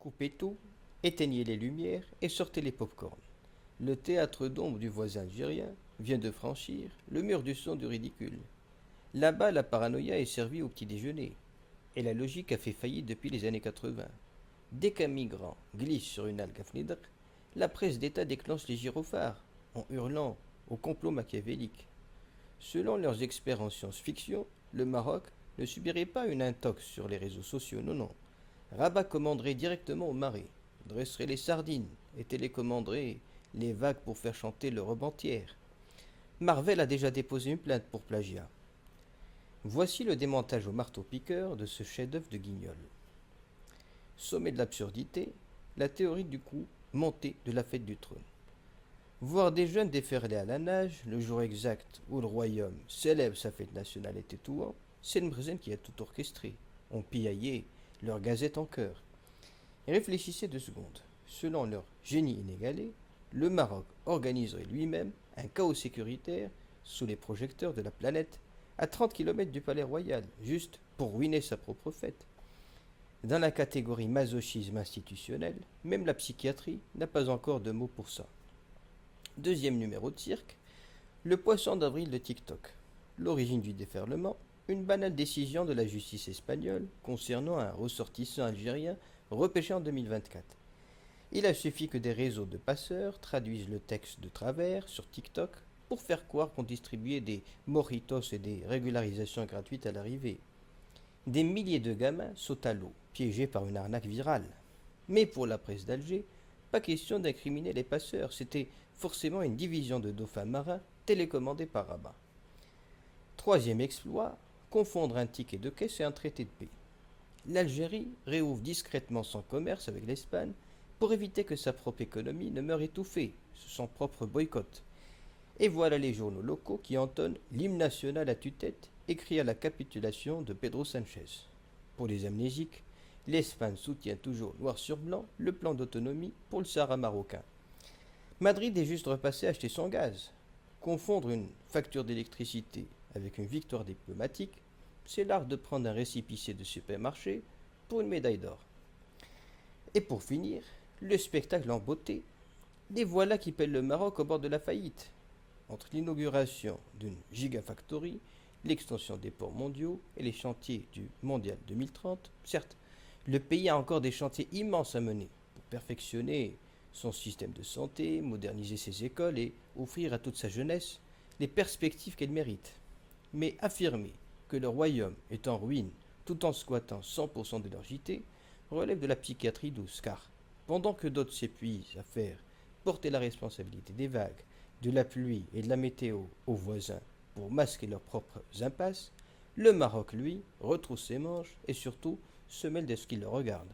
Coupez tout, éteignez les lumières et sortez les pop-corn. Le théâtre d'ombre du voisin algérien vient de franchir le mur du son du ridicule. Là-bas, la paranoïa est servie au petit déjeuner. Et la logique a fait faillite depuis les années 80. Dès qu'un migrant glisse sur une algue à Fnidr, la presse d'État déclenche les gyrophares en hurlant au complot machiavélique. Selon leurs experts en science-fiction, le Maroc ne subirait pas une intox sur les réseaux sociaux, non, non. Rabat commanderait directement aux marées, dresserait les sardines et télécommanderait les vagues pour faire chanter l'Europe entière. Marvel a déjà déposé une plainte pour plagiat. Voici le démontage au marteau-piqueur de ce chef-d'œuvre de Guignol. Sommet de l'absurdité, la théorie du coup montée de la fête du trône. Voir des jeunes déferler à la nage le jour exact où le royaume célèbre sa fête nationale et Tétouan, c'est le Mrezen qui a tout orchestré. On piaillait leur gazette en chœur. Et réfléchissez 2 secondes. Selon leur génie inégalé, le Maroc organiserait lui-même un chaos sécuritaire sous les projecteurs de la planète à 30 km du palais royal, juste pour ruiner sa propre fête. Dans la catégorie masochisme institutionnel, même la psychiatrie n'a pas encore de mots pour ça. Deuxième numéro de cirque, le poisson d'avril de TikTok. L'origine du déferlement, une banale décision de la justice espagnole concernant un ressortissant algérien repêché en 2024. Il a suffi que des réseaux de passeurs traduisent le texte de travers sur TikTok pour faire croire qu'on distribuait des mojitos et des régularisations gratuites à l'arrivée. Des milliers de gamins sautent à l'eau, piégés par une arnaque virale. Mais pour la presse d'Alger, pas question d'incriminer les passeurs, c'était forcément une division de dauphins marins télécommandée par Rabat. Troisième exploit, confondre un ticket de caisse et un traité de paix. L'Algérie réouvre discrètement son commerce avec l'Espagne pour éviter que sa propre économie ne meure étouffée sous son propre boycott. Et voilà les journaux locaux qui entonnent l'hymne national à tue-tête écrit à la capitulation de Pedro Sanchez. Pour les amnésiques, l'Espagne soutient toujours noir sur blanc le plan d'autonomie pour le Sahara marocain. Madrid est juste repassé acheter son gaz. Confondre une facture d'électricité avec une victoire diplomatique, c'est l'art de prendre un récépissé de supermarché pour une médaille d'or. Et pour finir, le spectacle en beauté. Les voilà qui pèlent le Maroc au bord de la faillite. Entre l'inauguration d'une gigafactory, l'extension des ports mondiaux et les chantiers du Mondial 2030, certes, le pays a encore des chantiers immenses à mener pour perfectionner son système de santé, moderniser ses écoles et offrir à toute sa jeunesse les perspectives qu'elle mérite. Mais affirmer que le royaume est en ruine tout en squattant 100% de leur JT relève de la psychiatrie douce, car pendant que d'autres s'épuisent à faire porter la responsabilité des vagues, de la pluie et de la météo aux voisins pour masquer leurs propres impasses, le Maroc, lui, retrousse ses manches et surtout se mêle de ce qui le regarde.